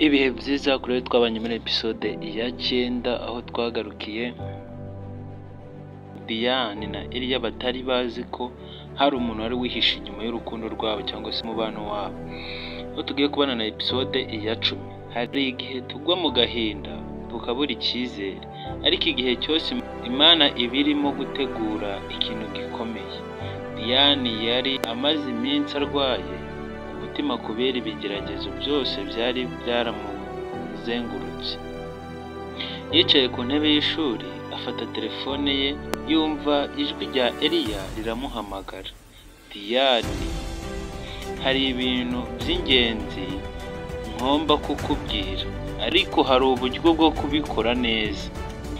Ibihe byiza kuri twabanye muri episode ya 9 aho twagarukiye Diane na Eliya batari bazi ko hari umuntu wari wihishe inyuma y'urukundo rwabo cyangwa se umubano wabo. Aho tugiye kubana na episode ya 10. Hari igihe tugwa mu gahinda tukabura icyizere, ariko igihe cyose Imana ibirimo gutegura ikintu gikomeye. Diane yari amaze iminsi arwaye umutima kubera ibigeragezo byose byari byaramuzengurutse. Yicaye ku ntebe y'ishuri afata telefone ye, yumva ijwi rya Eliya riramuhamagara. Diane, hari ibintu by'ingenzi ngomba kukubwira, ariko hari uburyo bwo kubikora neza.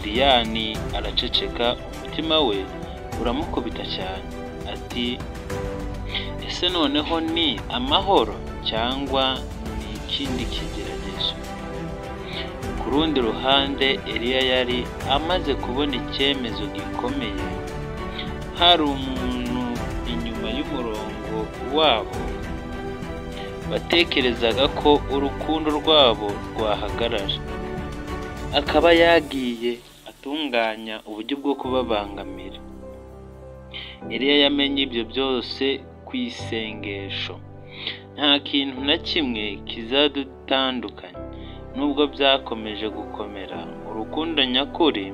Diane araceceka, umutima we uramukubita cyane. Ati, ese noneho ni amahoro cyangwa ni ikindi kigeragezo? Ku rundi ruhande Eliya yari amaze kubona icyemezo gikomeye. Hari umuntu inyuma y'umurongo wabo batekerezaga ko urukundo rwabo rwahagarara, akaba yagiye atunganya uburyo bwo kubabangamira. Eliya yamenye ibyo byose ku isengesho. Nta kintu na kimwe kizadutandukanya. Nubwo byakomeje gukomera, urukundo nyakuri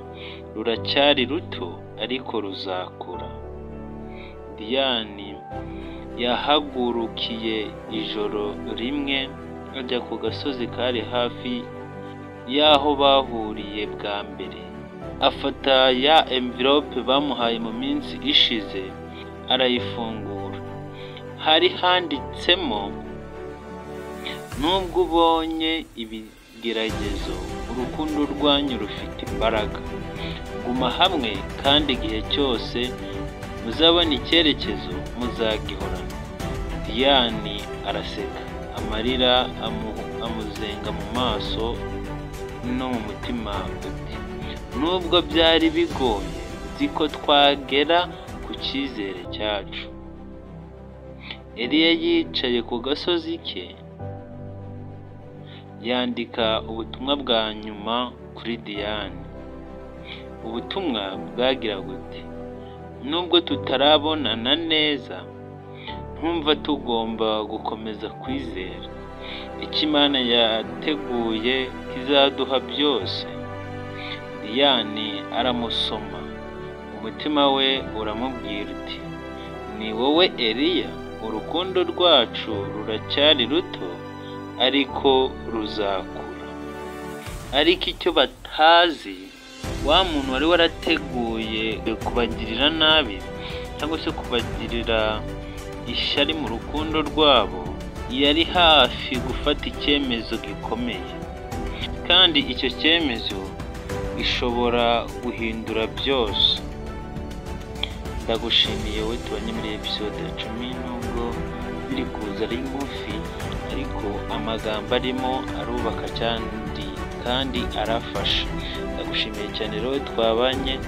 ruracyari ruto ariko ruzakura. Diane yahagurukiye ijoro rimwe ajya ku gasozi kari hafi y'aho bahuriye bwa mbere. Afata ya envelope bamuhaye mu minsi ishize arayifungura. Hari handitsemo, nubwo ubonye ibigeragezo, urukundo rwanyu rufite imbaraga. Guma hamwe kandi igihe cyose muzabona icyerekezo muzagihorana. Diane araseka, amarira amuzenga mu maso no mu mutima. Ati, nubwo byari bigoye, nzi ko twagera ku cyizere cyacu. Eliya yicaye ku gasozi ke yandika ubutumwa bwa nyuma kuri Diane. Ubutumwa bwagira buti, nubwo tutarabonana neza, ntumva tugomba gukomeza kwizera. Icyo Imana yateguye kizaduha byose. Diane aramusoma, umutima we uramubwira uti, ni wowe Eliya? Urukundo rwacu ruracyari ruto ariko ruzakura. Ariko icyo batazi, wa muntu wari warateguye kubagirira nabi cyangwa se kubagirira ishyari mu rukundo rwabo, yari hafi gufata icyemezo gikomeye, kandi icyo cyemezo gishobora guhindura byose. Ndagushimiye wowe tubanye muri episode ya 10. Nubwo biri kuza ari ngufi, ariko amagambo arimo arubaka kandi arafasha. Ndagushimiye cyane rero twabanye.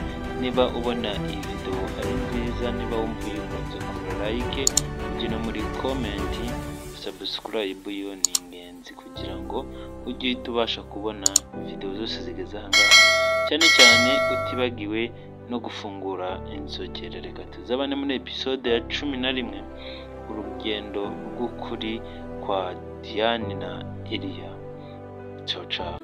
Niba ubona iyi video ari nziza, niba wumva uyikunze, kora like, ujye no muri comment, subscribe yo ni ingenzi kugira ngo ujye tubasha kubona video zose zigeze aha ngaha, cyane cyane utibagiwe no gufungura inzogera. Reka tuzabane muri episode ya 11, urugendo rw'ukuri kwa Diane na Eliya. Ciao ciao.